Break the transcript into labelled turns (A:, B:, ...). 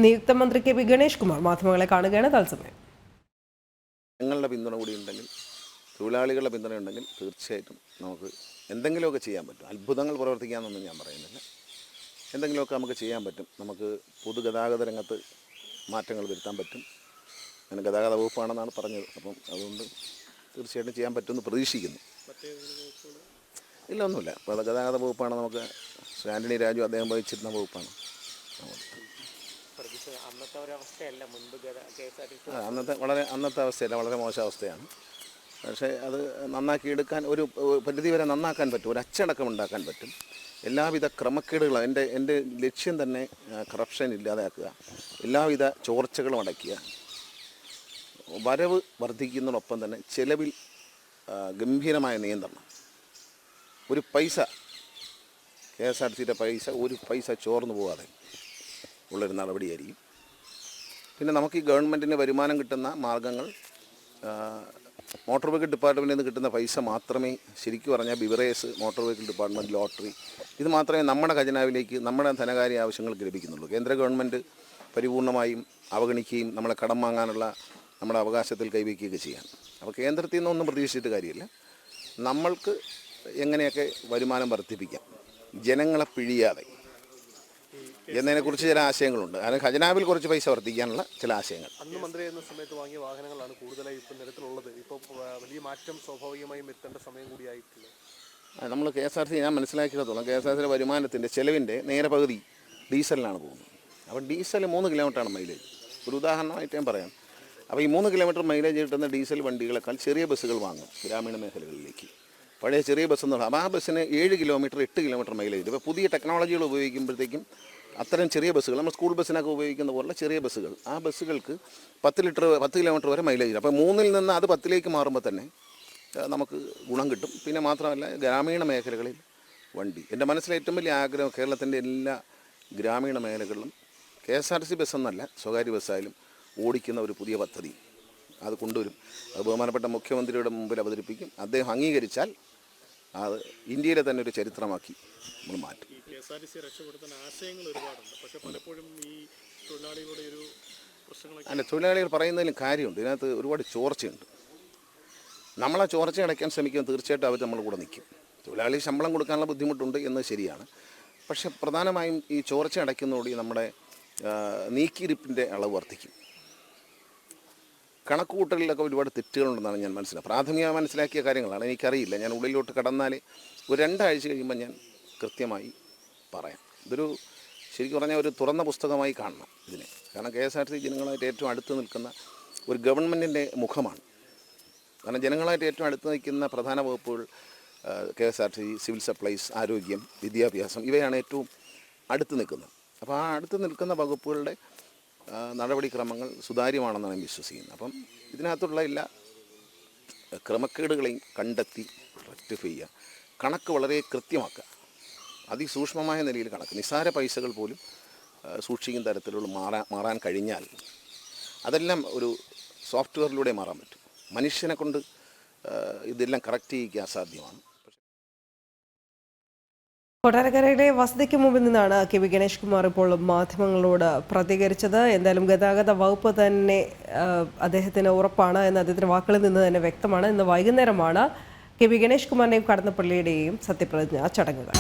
A: നിയുക്ത മന്ത്രി K P Ganesh Kumar മാധ്യമങ്ങളെ കാണുകയാണ് തത്സമയം.
B: ഞങ്ങളുടെ പിന്തുണ കൂടി ഉണ്ടെങ്കിൽ, തൊഴിലാളികളുടെ പിന്തുണ ഉണ്ടെങ്കിൽ തീർച്ചയായിട്ടും നമുക്ക് എന്തെങ്കിലുമൊക്കെ ചെയ്യാൻ പറ്റും. അത്ഭുതങ്ങൾ പ്രവർത്തിക്കാമെന്നൊന്നും ഞാൻ പറയുന്നില്ല. എന്തെങ്കിലുമൊക്കെ നമുക്ക് ചെയ്യാൻ പറ്റും. നമുക്ക് പൊതുഗതാഗത രംഗത്ത് മാറ്റങ്ങൾ വരുത്താൻ പറ്റും. അങ്ങനെ ഗതാഗത വകുപ്പാണെന്നാണ് പറഞ്ഞത്. അപ്പം അതുകൊണ്ട് തീർച്ചയായിട്ടും ചെയ്യാൻ പറ്റുമെന്ന് പ്രതീക്ഷിക്കുന്നു. ഇല്ല, ഒന്നുമില്ല. ഇപ്പോൾ ഗതാഗത വകുപ്പാണ്. നമുക്ക് ആൻ്റണി രാജു അദ്ദേഹം വഹിച്ചിരുന്ന വകുപ്പാണ്. അന്നത്തെ അവസ്ഥയല്ല, വളരെ മോശം അവസ്ഥയാണ്. പക്ഷേ അത് നന്നാക്കിയെടുക്കാൻ ഒരു പരിധി വരെ നന്നാക്കാൻ പറ്റും. ഒരു അച്ചടക്കം ഉണ്ടാക്കാൻ പറ്റും. എല്ലാവിധ ക്രമക്കേടുകളും എൻ്റെ ലക്ഷ്യം തന്നെ കറപ്ഷൻ ഇല്ലാതാക്കുക, എല്ലാവിധ ചോർച്ചകളും അടയ്ക്കുക, വരവ് വർദ്ധിക്കുന്നതിനൊപ്പം തന്നെ ചെലവിൽ ഗംഭീരമായ നിയന്ത്രണം. ഒരു പൈസ KSRTCയുടെ ഒരു പൈസ ചോർന്നു പോകാതെ ഉള്ളൊരു നടപടിയായിരിക്കും. പിന്നെ നമുക്ക് ഈ ഗവൺമെൻറ്റിന് വരുമാനം കിട്ടുന്ന മാർഗ്ഗങ്ങൾ, മോട്ടോർ വെഹിക്കിൾ ഡിപ്പാർട്ട്മെൻറ്റിൽ നിന്ന് കിട്ടുന്ന പൈസ മാത്രമേ, ശരിക്കും പറഞ്ഞാൽ beverage, motor vehicle department, lottery, ഇത് മാത്രമേ നമ്മുടെ ഖജനാവിലേക്ക്, നമ്മുടെ ധനകാര്യ ആവശ്യങ്ങൾക്ക് ലഭിക്കുന്നുള്ളൂ. കേന്ദ്ര ഗവൺമെൻറ് പരിപൂർണമായും അവഗണിക്കുകയും നമ്മളെ കടം വാങ്ങാനുള്ള നമ്മുടെ അവകാശത്തിൽ കൈവയ്ക്കുകയൊക്കെ ചെയ്യാൻ. അപ്പോൾ കേന്ദ്രത്തിൽ നിന്നൊന്നും പ്രതീക്ഷിച്ചിട്ട് കാര്യമില്ല. നമ്മൾക്ക് എങ്ങനെയൊക്കെ വരുമാനം വർദ്ധിപ്പിക്കാം, ജനങ്ങളെ പിഴിയാതെ എന്നതിനെക്കുറിച്ച് ചില ആശയങ്ങളുണ്ട്. അതിന് ഖജനാവിൽ കുറച്ച് പൈസ വർദ്ധിക്കാനുള്ള ചില ആശയങ്ങൾ.
C: അന്ന് മന്ത്രി എന്ന സമയത്ത് വാങ്ങിയ വാഹനങ്ങളാണ് കൂടുതലായി ഇപ്പോൾ നിരത്തിലുള്ളത്. ഇപ്പോൾ വലിയ മാറ്റം സ്വാഭാവികമായും എത്തേണ്ട സമയം കൂടിയായിട്ടില്ല.
B: നമ്മൾ KSRTC, ഞാൻ മനസ്സിലാക്കിയിടത്തോളം KSRTCയുടെ വരുമാനത്തിൻ്റെ ചെലവിൻ്റെ നേരെ പകുതി ഡീസലിനാണ് പോകുന്നത്. അപ്പോൾ ഡീസൽ 3 കിലോമീറ്ററാണ് മൈലേജ്. ഒരു ഉദാഹരണമായിട്ട് ഞാൻ പറയാം. അപ്പോൾ ഈ 3 കിലോമീറ്റർ മൈലേജ് കിട്ടുന്ന ഡീസൽ വണ്ടികളെക്കാൾ ചെറിയ ബസ്സുകൾ വാങ്ങും ഗ്രാമീണ മേഖലകളിലേക്ക്. പഴയ ചെറിയ ബസ് എന്ന് പറയുമ്പോൾ ആ ബസ്സിന് 7 കിലോമീറ്റർ 8 കിലോമീറ്റർ മൈലേജ്. ഇപ്പോൾ പുതിയ ടെക്നോളജികൾ ഉപയോഗിക്കുമ്പോഴത്തേക്കും അത്തരം ചെറിയ ബസ്സുകൾ, നമ്മൾ സ്കൂൾ ബസ്സിനൊക്കെ ഉപയോഗിക്കുന്ന പോലുള്ള ചെറിയ ബസ്സുകൾ, ആ ബസ്സുകൾക്ക് 10 കിലോമീറ്റർ വരെ മൈലേജ്. അപ്പോൾ 3-ൽ നിന്ന് അത് 10-ലേക്ക് മാറുമ്പോൾ തന്നെ നമുക്ക് ഗുണം കിട്ടും. പിന്നെ മാത്രമല്ല, ഗ്രാമീണ മേഖലകളിൽ വണ്ടി, എൻ്റെ മനസ്സിലെ ഏറ്റവും വലിയ ആഗ്രഹം കേരളത്തിൻ്റെ എല്ലാ ഗ്രാമീണ മേഖലകളിലും KSRTC ബസ്സെന്നല്ല, സ്വകാര്യ ബസ്സായാലും ഓടിക്കുന്ന ഒരു പുതിയ പദ്ധതി അത് കൊണ്ടുവരും. അത് ബഹുമാനപ്പെട്ട മുഖ്യമന്ത്രിയുടെ മുമ്പിൽ അവതരിപ്പിക്കും. അദ്ദേഹം അംഗീകരിച്ചാൽ അത് ഇന്ത്യയിലെ തന്നെ ഒരു ചരിത്രമാക്കി നമ്മൾ മാറ്റും.
C: KSRTC രക്ഷപ്പെടുത്താൻ ആശയങ്ങൾ ഒരുപാടുണ്ട്. പക്ഷേ പലപ്പോഴും ഈ തൊഴിലാളികളുടെ ഒരു പ്രശ്നങ്ങളൊക്കെ,
B: അല്ല, തൊഴിലാളികൾ പറയുന്നതിലും കാര്യമുണ്ട്. ഇതിനകത്ത് ഒരുപാട് ചോർച്ചയുണ്ട്. നമ്മളാ ചോർച്ച അടയ്ക്കാൻ ശ്രമിക്കുമ്പോൾ തീർച്ചയായിട്ടും അവർ നമ്മുടെ കൂടെ നിൽക്കും. തൊഴിലാളി ശമ്പളം കൊടുക്കാനുള്ള ബുദ്ധിമുട്ടുണ്ട് എന്ന് ശരിയാണ്. പക്ഷെ പ്രധാനമായും ഈ ചോർച്ച അടയ്ക്കുന്നതോടെ നമ്മുടെ നീക്കിയിരിപ്പിൻ്റെ അളവ് വർദ്ധിക്കും. കണക്കുകൂട്ടലിലൊക്കെ ഒരുപാട് തെറ്റുകളുണ്ടെന്നാണ് ഞാൻ പ്രാഥമികമായി മനസ്സിലാക്കിയ കാര്യങ്ങളാണ്. എനിക്കറിയില്ല, ഞാൻ ഉള്ളിലോട്ട് കടന്നാൽ ഒരു 2 ആഴ്ച കഴിയുമ്പോൾ ഞാൻ കൃത്യമായി പറയാം. ഇതൊരു ശരിക്കും പറഞ്ഞാൽ ഒരു തുറന്ന പുസ്തകമായി കാണണം ഇതിനെ. കാരണം KSRTC ജനങ്ങളായിട്ട് ഏറ്റവും അടുത്ത് നിൽക്കുന്ന ഒരു ഗവൺമെൻറ്റിൻ്റെ മുഖമാണ്. കാരണം ജനങ്ങളായിട്ട് ഏറ്റവും അടുത്ത് നിൽക്കുന്ന പ്രധാന വകുപ്പുകൾ KSRTC, സിവിൽ സപ്ലൈസ്, ആരോഗ്യം, വിദ്യാഭ്യാസം, ഇവയാണ് ഏറ്റവും അടുത്ത് നിൽക്കുന്നത്. അപ്പോൾ ആ അടുത്ത് നിൽക്കുന്ന വകുപ്പുകളുടെ നടപടിക്രമങ്ങൾ സുതാര്യമാണെന്നാണ് ഞാൻ വിശ്വസിക്കുന്നത്. അപ്പം ഇതിനകത്തുള്ള എല്ലാ ക്രമക്കേടുകളെയും കണ്ടെത്തി റെക്ടിഫൈ ചെയ്യുക, കണക്ക് വളരെ കൃത്യമാക്കുക, അതിസൂക്ഷ്മമായ നിലയിൽ കണക്ക്, നിസ്സാര പൈസകൾ പോലും സൂക്ഷിക്കുന്ന തരത്തിലുള്ള മാറാൻ കഴിഞ്ഞാൽ അതെല്ലാം ഒരു സോഫ്റ്റ്വെയറിലൂടെ മാറാൻ പറ്റും. മനുഷ്യനെ കൊണ്ട് ഇതെല്ലാം കറക്റ്റ് ചെയ്യിക്കാൻ അസാധ്യമാണ്.
A: കൊട്ടാരക്കരയിലെ വസതിക്ക് മുമ്പിൽ നിന്നാണ് കെ പി ഗണേഷ് കുമാർ ഇപ്പോൾ മാധ്യമങ്ങളോട് പ്രതികരിച്ചത്. എന്തായാലും ഗതാഗത വകുപ്പ് തന്നെ അദ്ദേഹത്തിന് ഉറപ്പാണ് എന്ന് അദ്ദേഹത്തിൻ്റെ വാക്കുകളിൽ നിന്ന് തന്നെ വ്യക്തമാണ്. ഇന്ന് വൈകുന്നേരമാണ് കെ പി ഗണേഷ് കുമാറിൻ്റെയും കടന്നപ്പള്ളിയുടെയും സത്യപ്രതിജ്ഞാ ചടങ്ങുകൾ.